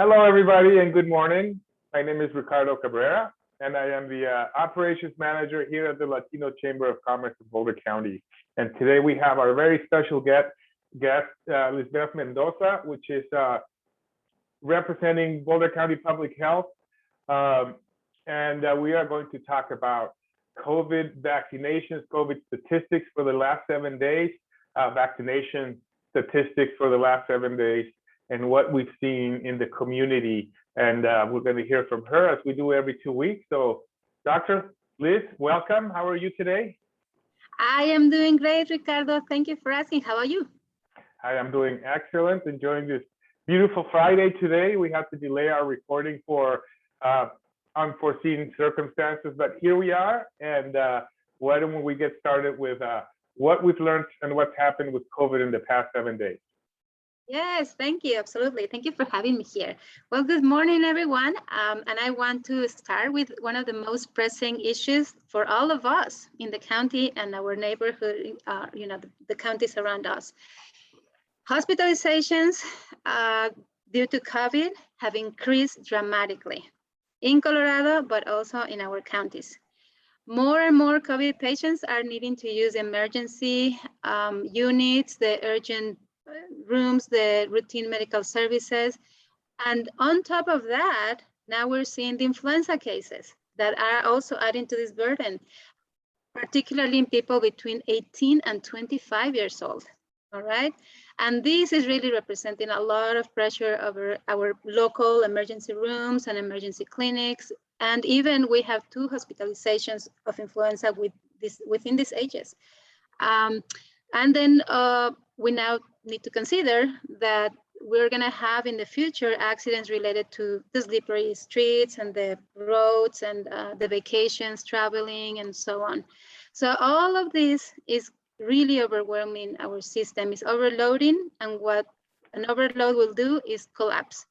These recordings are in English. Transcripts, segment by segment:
Hello, everybody, and good morning. My name is Ricardo Cabrera, and I am the Operations Manager here at the Latino Chamber of Commerce of Boulder County. And today we have our very special guest Lizbeth Mendoza, which is representing Boulder County Public Health. And we are going to talk about COVID vaccinations, COVID statistics for the last 7 days, vaccination statistics for the last 7 days, and what we've seen in the community. And we're going to hear from her as we do every 2 weeks. So Dr. Liz, welcome. How are you today? I am doing great, Ricardo. Thank you for asking. How are you? I am doing excellent, enjoying this beautiful Friday today. We have to delay our recording for unforeseen circumstances, but here we are. And why don't we get started with what we've learned and what's happened with COVID in the past 7 days? Yes, thank you. Absolutely. Thank you for having me here. Well, good morning, everyone. And I want to start with one of the most pressing issues for all of us in the county and our neighborhood, the counties around us. Hospitalizations due to COVID have increased dramatically in Colorado, but also in our counties. More and more COVID patients are needing to use emergency units, the urgent rooms, the routine medical services. And on top of that, now we're seeing the influenza cases that are also adding to this burden, particularly in people between 18 and 25 years old, all right? And this is really representing a lot of pressure over our local emergency rooms and emergency clinics. And even we have 2 hospitalizations of influenza within these ages. And then we now need to consider that we're going to have in the future accidents related to the slippery streets and the roads and the vacations, traveling, and so on. So all of this is really overwhelming our system, is overloading, and what an overload will do is collapse.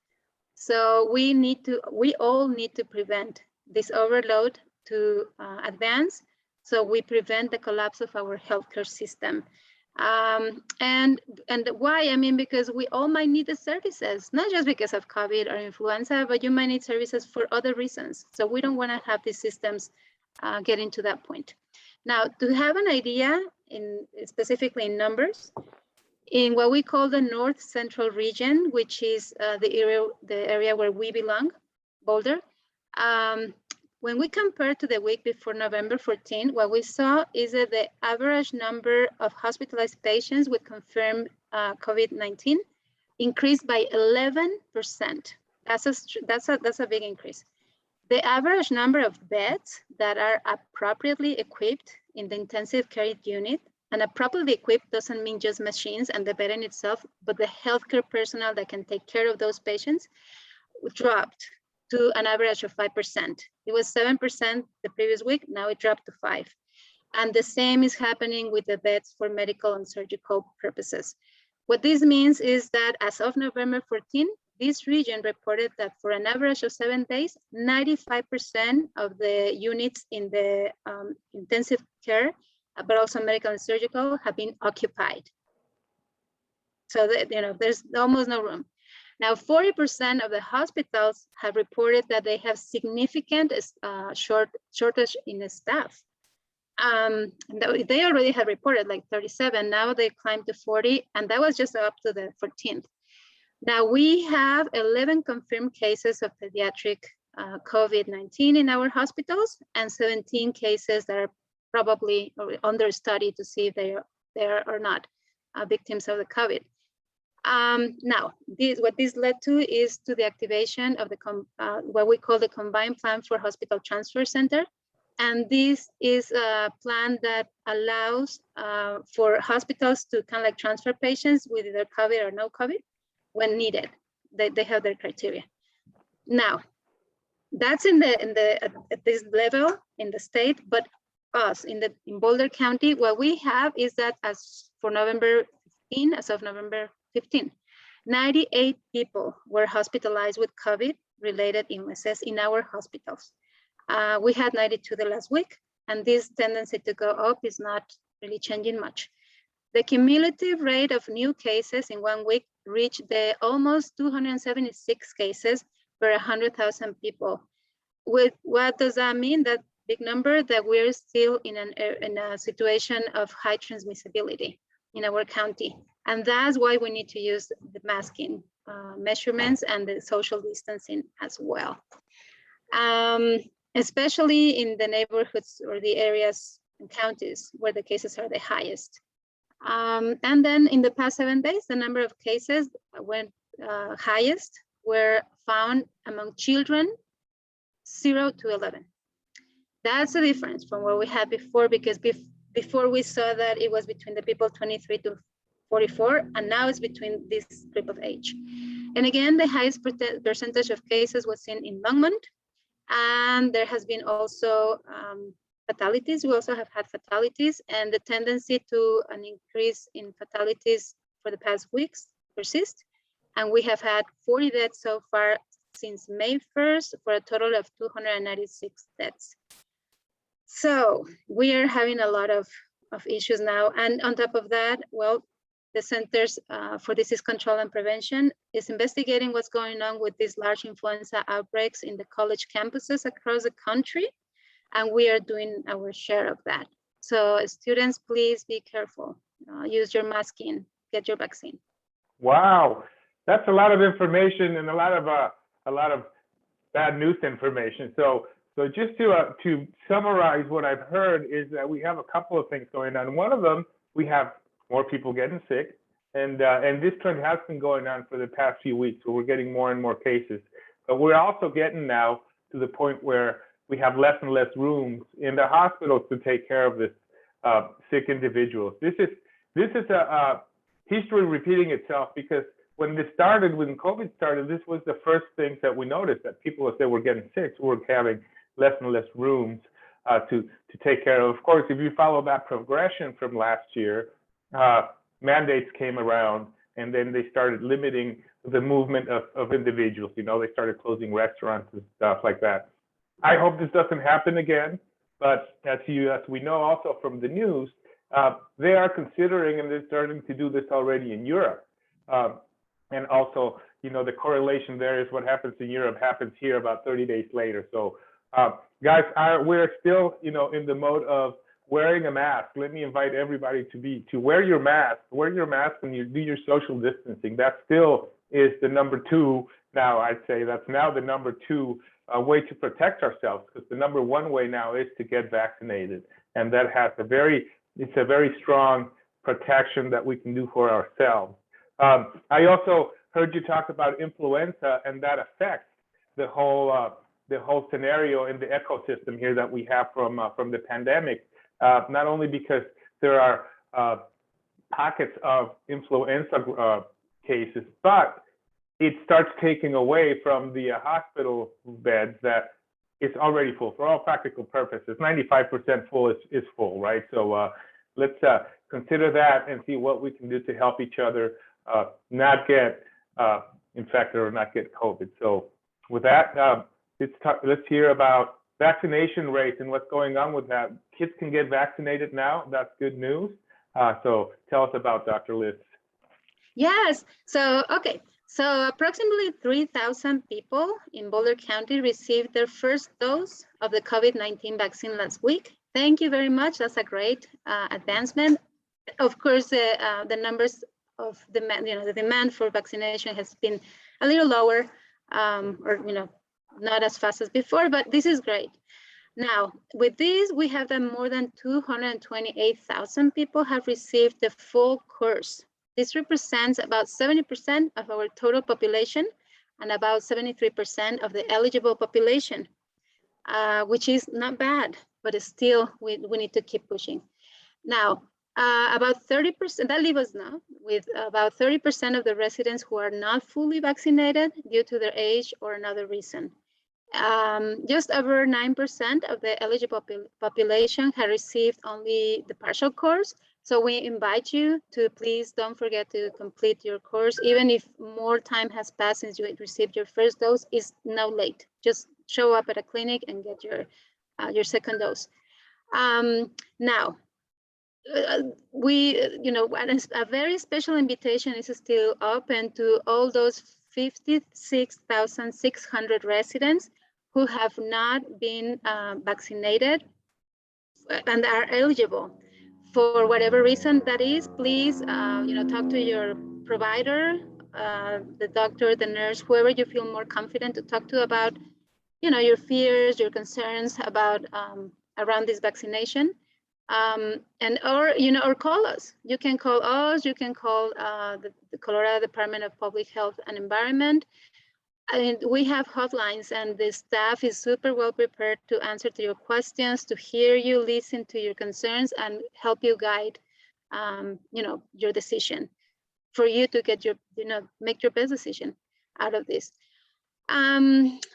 So we all need to prevent this overload to advance, so we prevent the collapse of our healthcare system. And why? I mean, because we all might need the services, not just because of COVID or influenza, but you might need services for other reasons. So we don't want to have these systems getting to that point. Now, to have an idea, specifically in numbers, in what we call the North Central region, which is the area where we belong, Boulder, when we compare to the week before November 14, what we saw is that the average number of hospitalized patients with confirmed COVID-19 increased by 11%. That's a big increase. The average number of beds that are appropriately equipped in the intensive care unit, and appropriately equipped doesn't mean just machines and the bed in itself, but the healthcare personnel that can take care of those patients, dropped to an average of 5%. It was 7% the previous week, now it dropped to 5%. And the same is happening with the beds for medical and surgical purposes. What this means is that as of November 14, this region reported that for an average of 7 days, 95% of the units in the intensive care, but also medical and surgical, have been occupied. So that, there's almost no room. Now, 40% of the hospitals have reported that they have significant shortage in the staff. They already have reported like 37, now they climbed to 40, and that was just up to the 14th. Now we have 11 confirmed cases of pediatric COVID-19 in our hospitals, and 17 cases that are probably under study to see if they are or not victims of the COVID. Now, what this led to is to the activation of the what we call the Combined Plan for Hospital Transfer Center. And this is a plan that allows for hospitals to kind of like transfer patients with either COVID or no COVID when needed. They have their criteria. Now, that's at this level in the state, but us in Boulder County, what we have is that as for November 15, as of November 15, 98 people were hospitalized with COVID-related illnesses in our hospitals. We had 92 the last week, and this tendency to go up is not really changing much. The cumulative rate of new cases in 1 week reached the almost 276 cases per 100,000 people. With what does that mean? That big number, that we're still in a situation of high transmissibility in our county. And that's why we need to use the masking measurements and the social distancing as well. Especially in the neighborhoods or the areas and counties where the cases are the highest. And then in the past 7 days, the number of cases went highest were found among children 0 to 11. That's a difference from what we had before, because before we saw that it was between the people 23 to 44, and now it's between this group of age. And again, the highest percentage of cases was seen in Longmont, and there has been also fatalities. We also have had fatalities, and the tendency to an increase in fatalities for the past weeks persists. And we have had 40 deaths so far since May 1st for a total of 296 deaths. So we are having a lot of issues now. And on top of that, well, the Centers for Disease Control and Prevention is investigating what's going on with these large influenza outbreaks in the college campuses across the country. And we are doing our share of that. So students, please be careful. Use your masking, get your vaccine. Wow, that's a lot of information and a lot of bad news information. So just to summarize what I've heard is that we have a couple of things going on. One of them, we have more people getting sick, and this trend has been going on for the past few weeks, so we're getting more and more cases. But we're also getting now to the point where we have less and less rooms in the hospitals to take care of this sick individuals. This is a history repeating itself, because when COVID started, this was the first things that we noticed, that people, as they were getting sick, were having less and less rooms to take care of. Of course, if you follow that progression from last year, mandates came around, and then they started limiting the movement of individuals. You know, they started closing restaurants and stuff like that. I hope this doesn't happen again, but as we know also from the news, they are considering, and they're starting to do this already in Europe. And also, you know, the correlation there is what happens in Europe happens here about 30 days later. So guys, we're still, you know, in the mode of wearing a mask. Let me invite everybody to wear your mask. Wear your mask when you do your social distancing. That still is the number 2 now. I'd say that's now the number 2 way to protect ourselves, because the number 1 way now is to get vaccinated, and that has it's a very strong protection that we can do for ourselves. I also heard you talk about influenza, and that affects the whole scenario in the ecosystem here that we have from the pandemic. Not only because there are pockets of influenza cases, but it starts taking away from the hospital beds that it's already full for all practical purposes. 95% full is full, right? So let's consider that and see what we can do to help each other not get infected or not get COVID. So with that, let's hear about vaccination rates and what's going on with that. Kids can get vaccinated now. That's good news. So tell us about Dr. Liz. Yes. So, okay. So approximately 3,000 people in Boulder County received their first dose of the COVID-19 vaccine last week. Thank you very much. That's a great advancement. Of course, the numbers of demand, the demand for vaccination has been a little lower, or not as fast as before, but this is great. Now, with this, we have that more than 228,000 people have received the full course. This represents about 70% of our total population and about 73% of the eligible population, which is not bad, but still we need to keep pushing. Now, about 30%, that leaves us now with about 30% of the residents who are not fully vaccinated due to their age or another reason. Just over 9% of the eligible population have received only the partial course. So we invite you to please don't forget to complete your course. Even if more time has passed since you received your first dose, it's now late. Just show up at a clinic and get your second dose. Now, a very special invitation is still open to all those 56,600 residents who have not been vaccinated and are eligible. For whatever reason that is, please, talk to your provider, the doctor, the nurse, whoever you feel more confident to talk to about, your fears, your concerns about around this vaccination. Or call us. You can call us, you can call the Colorado Department of Public Health and Environment. And we have hotlines, and the staff is super well prepared to answer to your questions, to hear you, listen to your concerns, and help you guide, your decision, for you to get make your best decision out of this.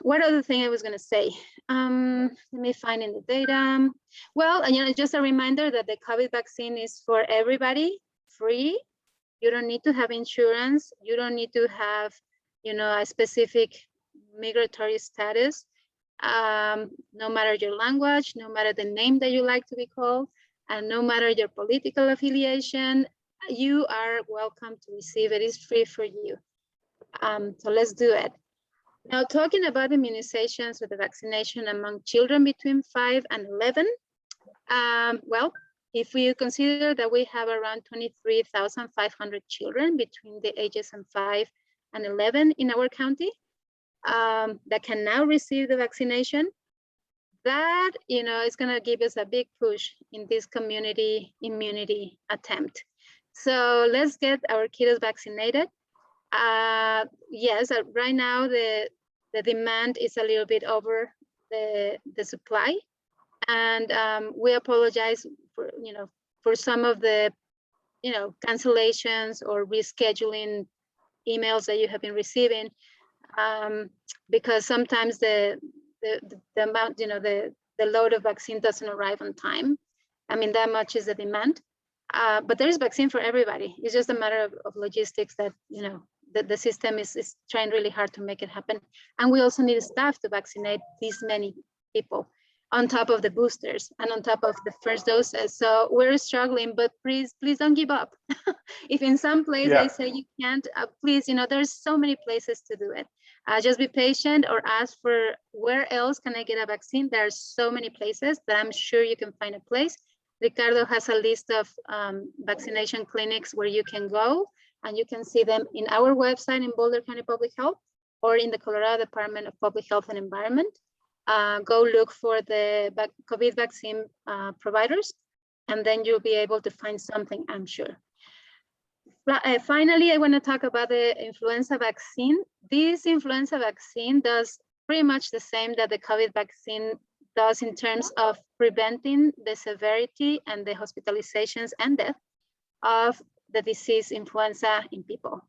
What other thing I was going to say? Let me find in the data. Well, just a reminder that the COVID vaccine is for everybody, free. You don't need to have insurance. You don't need to have, a specific migratory status. No matter your language, no matter the name that you like to be called, and no matter your political affiliation, you are welcome to receive it. It's free for you. So let's do it. Now, talking about immunizations with the vaccination among children between 5 and 11, well, if we consider that we have around 23,500 children between the ages of 5 and 11 in our county that can now receive the vaccination, that is going to give us a big push in this community immunity attempt. So let's get our kiddos vaccinated. Yes, right now the demand is a little bit over the supply, and we apologize for some of the cancellations or rescheduling emails that you have been receiving, because sometimes the amount, the load of vaccine doesn't arrive on time. I mean, that much is the demand. But there is vaccine for everybody. It's just a matter of logistics that, the system is trying really hard to make it happen. And we also need staff to vaccinate these many people on top of the boosters and on top of the first doses. So we're struggling, but please don't give up. If in some place they say you can't, please, there's so many places to do it. Just be patient or ask for where else can I get a vaccine. There are so many places that I'm sure you can find a place. Ricardo has a list of vaccination clinics where you can go, and you can see them in our website in Boulder County Public Health or in the Colorado Department of Public Health and Environment. Go look for the COVID vaccine providers, and then you'll be able to find something, I'm sure. Finally, I want to talk about the influenza vaccine. This influenza vaccine does pretty much the same that the COVID vaccine does in terms of preventing the severity and the hospitalizations and death of the disease influenza in people.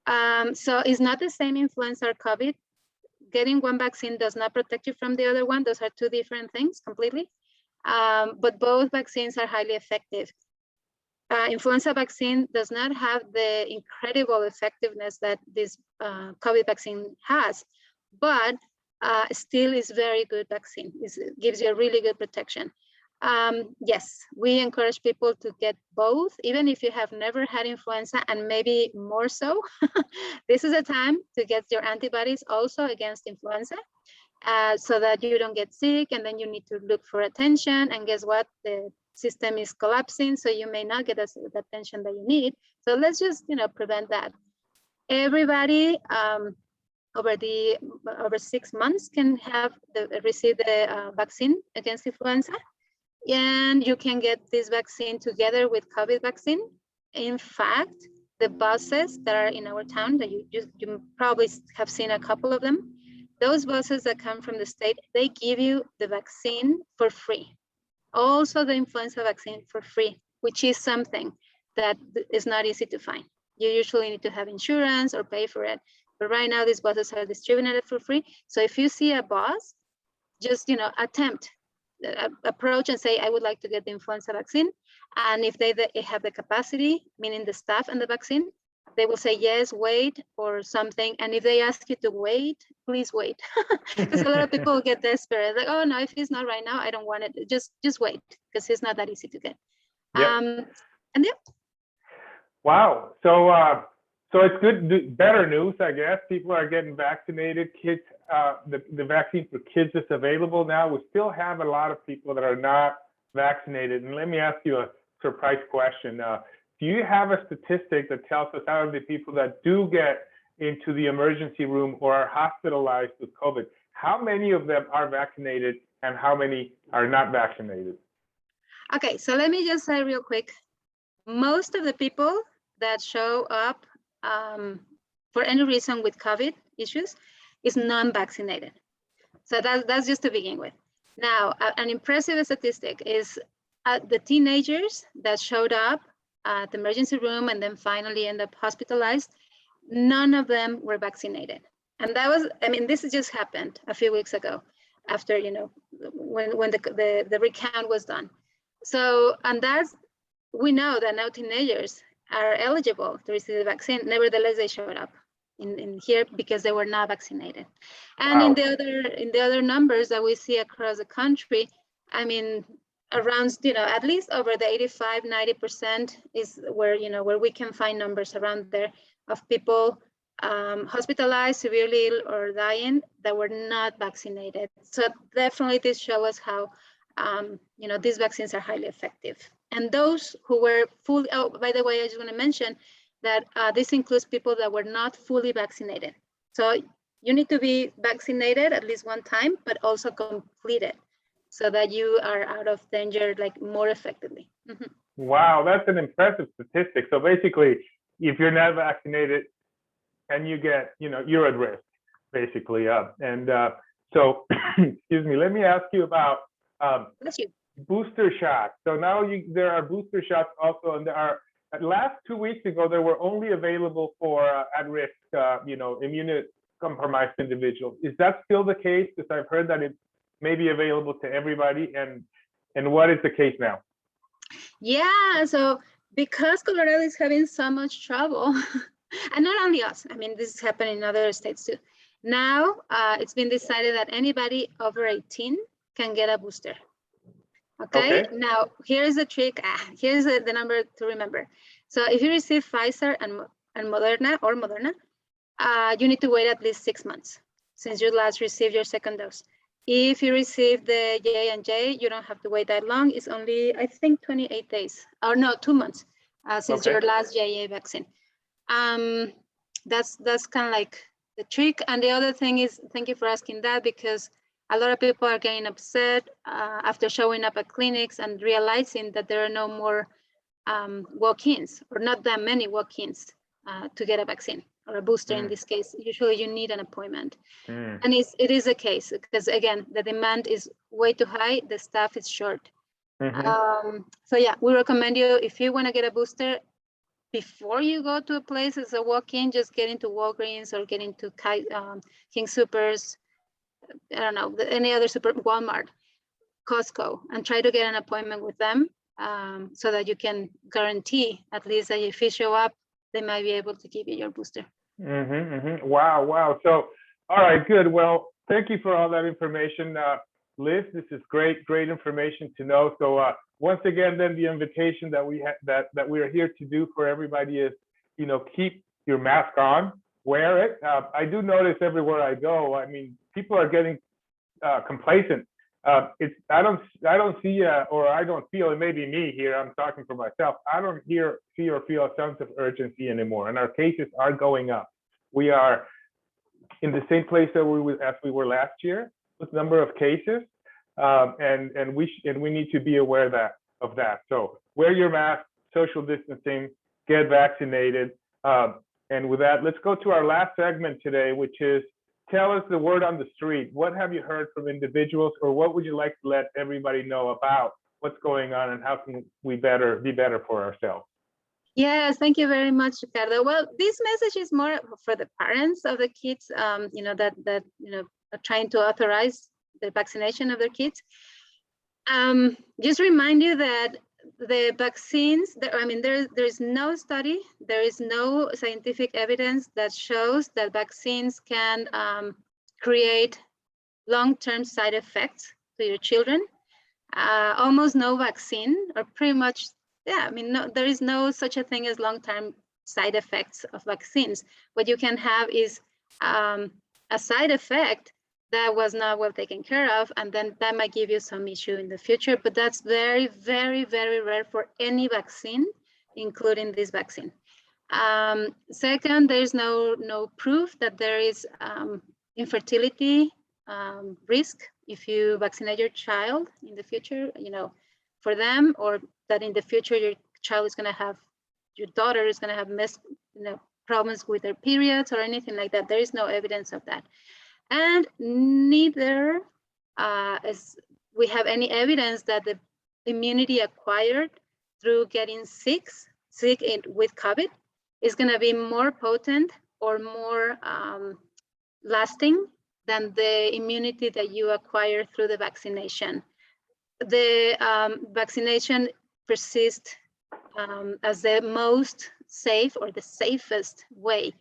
So it's not the same influenza or COVID. Getting one vaccine does not protect you from the other one. Those are two different things completely. But both vaccines are highly effective. Influenza vaccine does not have the incredible effectiveness that this COVID vaccine has, but still is very good vaccine. It gives you a really good protection. Yes, we encourage people to get both, even if you have never had influenza, and maybe more so. This is a time to get your antibodies also against influenza, so that you don't get sick, and then you need to look for attention, and guess what? The system is collapsing, so you may not get the attention that you need. So let's just prevent that. Everybody over 6 months can receive the vaccine against influenza, and you can get this vaccine together with COVID vaccine. In fact, the buses that are in our town, that you probably have seen a couple of them, those buses that come from the state, they give you the vaccine for free. Also the influenza vaccine for free, which is something that is not easy to find. You usually need to have insurance or pay for it. But right now these buses are distributed for free. So if you see a bus, just approach and say, I would like to get the influenza vaccine. And if they have the capacity, meaning the staff and the vaccine, they will say yes, wait, or something. And if they ask you to wait, please wait. Because a lot of people get desperate, like, oh no, if it's not right now, I don't want it. Just wait, because it's not that easy to get. Yep. And yeah. Wow. So it's good, better news, I guess. People are getting vaccinated. Kids, the vaccine for kids is available now. We still have a lot of people that are not vaccinated. And let me ask you a surprise question. Do you have a statistic that tells us out of the people that do get into the emergency room or are hospitalized with COVID, how many of them are vaccinated and how many are not vaccinated? Okay, so let me just say real quick. Most of the people that show up for any reason with COVID issues is non-vaccinated. So that's just to begin with. Now, an impressive statistic is the teenagers that showed up at the emergency room and then finally end up hospitalized, none of them were vaccinated. And that was, I mean, this just happened a few weeks ago after, you know, when the recount was done. So, and that's, we know that now teenagers are eligible to receive the vaccine. Nevertheless, they showed up in here because they were not vaccinated. And Wow. in the other numbers that we see across the country, I mean, around, you know, at least over the 85, 90% is where, you know, where we can find numbers around there of people hospitalized, severely ill or dying that were not vaccinated. So definitely this shows us how, you know, these vaccines are highly effective. And those who were fully, oh, by the way, I just want to mention that this includes people that were not fully vaccinated. So you need to be vaccinated at least one time, but also completed so that you are out of danger like more effectively. Mm-hmm. Wow, that's an impressive statistic. So basically, if you're not vaccinated and you get, you know, you're at risk, basically. So, excuse me, let me ask you about booster shots. So now there are booster shots also, and there are, last 2 weeks ago, they were only available for at-risk, you know, immunocompromised individuals. Is that still the case? Because I've heard that it may be available to everybody, and what is the case now? Yeah, so because Colorado is having so much trouble, and not only us, I mean, this is happening in other states too. Now it's been decided that anybody over 18 can get a booster. Okay. Now here's the trick. Here's the number to remember. So if you receive Pfizer and Moderna, you need to wait at least 6 months since you last received your second dose. If you receive the J&J, you don't have to wait that long. It's only, I think, 28 days, or no, 2 months since your last JA vaccine. That's kind of like the trick. And the other thing is, thank you for asking that, because a lot of people are getting upset after showing up at clinics and realizing that there are no more walk-ins, or not that many walk-ins to get a vaccine or a booster in this case. Usually you need an appointment. And it is a case because, again, the demand is way too high, the staff is short. So yeah, we recommend you, if you want to get a booster, before you go to a place as a walk-in, just get into Walgreens or get into King Supers, I don't know, any other super, Walmart, Costco, and try to get an appointment with them so that you can guarantee at least that if you show up, they might be able to give you your booster. Wow. So, all right, good. Well, thank you for all that information, Liz. This is great information to know. So once again, then the invitation that we that we are here to do for everybody is, you know, keep your mask on, wear it. I do notice everywhere I go, I mean, people are getting complacent. I don't see, or I don't feel, it may be me here, I'm talking for myself, I don't see or feel a sense of urgency anymore, and our cases are going up. We are in the same place that as we were last year with number of cases, and we need to be aware of that. So wear your mask, social distancing, get vaccinated, and with that, let's go to our last segment today, which is tell us the word on the street. What have you heard from individuals, or what would you like to let everybody know about what's going on and how can we be better for ourselves? Yes, thank you very much, Ricardo. Well, this message is more for the parents of the kids, you know, that you know, are trying to authorize the vaccination of their kids. Just remind you that the vaccines, I mean, there is no study, there is no scientific evidence that shows that vaccines can create long-term side effects to your children. Almost no vaccine, or pretty much yeah, I mean, no, there is no such a thing as long-term side effects of vaccines. What you can have is a side effect that was not well taken care of, and then that might give you some issue in the future, but that's very, very, very rare for any vaccine, including this vaccine. Second, there's no proof that there is infertility risk if you vaccinate your child in the future, for them, or that in the future your child is going to have, your daughter is going to have problems with their periods or anything like that. There is no evidence of that. And neither as we have any evidence that the immunity acquired through getting sick with COVID is going to be more potent or more lasting than the immunity that you acquire through the vaccination. The vaccination persists as the most safe or the safest way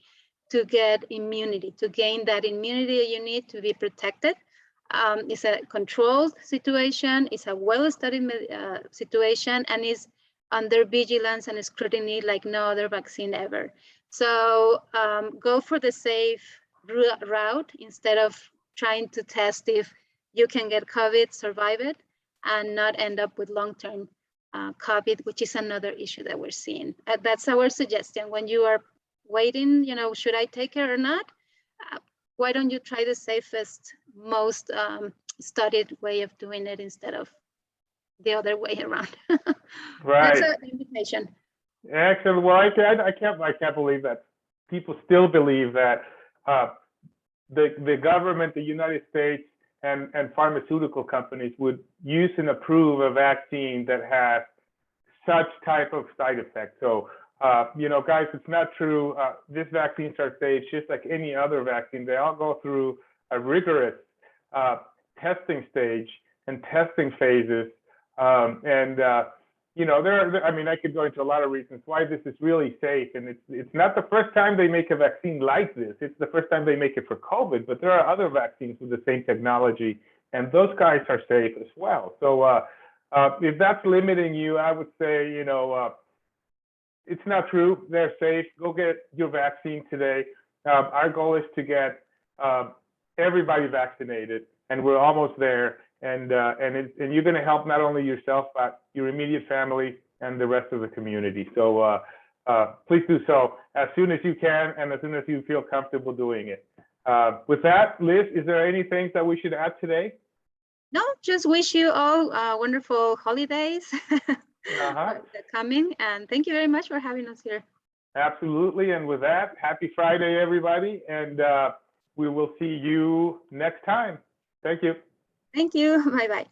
to get immunity, to gain that immunity you need to be protected. It's a controlled situation, it's a well-studied situation, and is under vigilance and scrutiny like no other vaccine ever. So go for the safe route instead of trying to test if you can get COVID, survive it, and not end up with long-term COVID, which is another issue that we're seeing. That's our suggestion. When you are waiting, should I take it or not? Why don't you try the safest, most studied way of doing it instead of the other way around? Right. That's an invitation. Excellent. Well, I can't believe that people still believe that the government, the United States, and pharmaceutical companies would use and approve a vaccine that has such type of side effects. So, guys, it's not true. These vaccines are safe, just like any other vaccine. They all go through a rigorous testing stage and testing phases. I could go into a lot of reasons why this is really safe. And it's not the first time they make a vaccine like this. It's the first time they make it for COVID, but there are other vaccines with the same technology, and those guys are safe as well. So if that's limiting you, I would say, it's not true. They're safe. Go get your vaccine today. Our goal is to get everybody vaccinated, and we're almost there. And you're going to help not only yourself, but your immediate family and the rest of the community. So please do so as soon as you can and as soon as you feel comfortable doing it. With that, Liz, is there anything that we should add today? No, just wish you all wonderful holidays coming. And thank you very much for having us here. Absolutely. And with that, happy Friday, everybody. And we will see you next time. Thank you. Thank you. Bye-bye.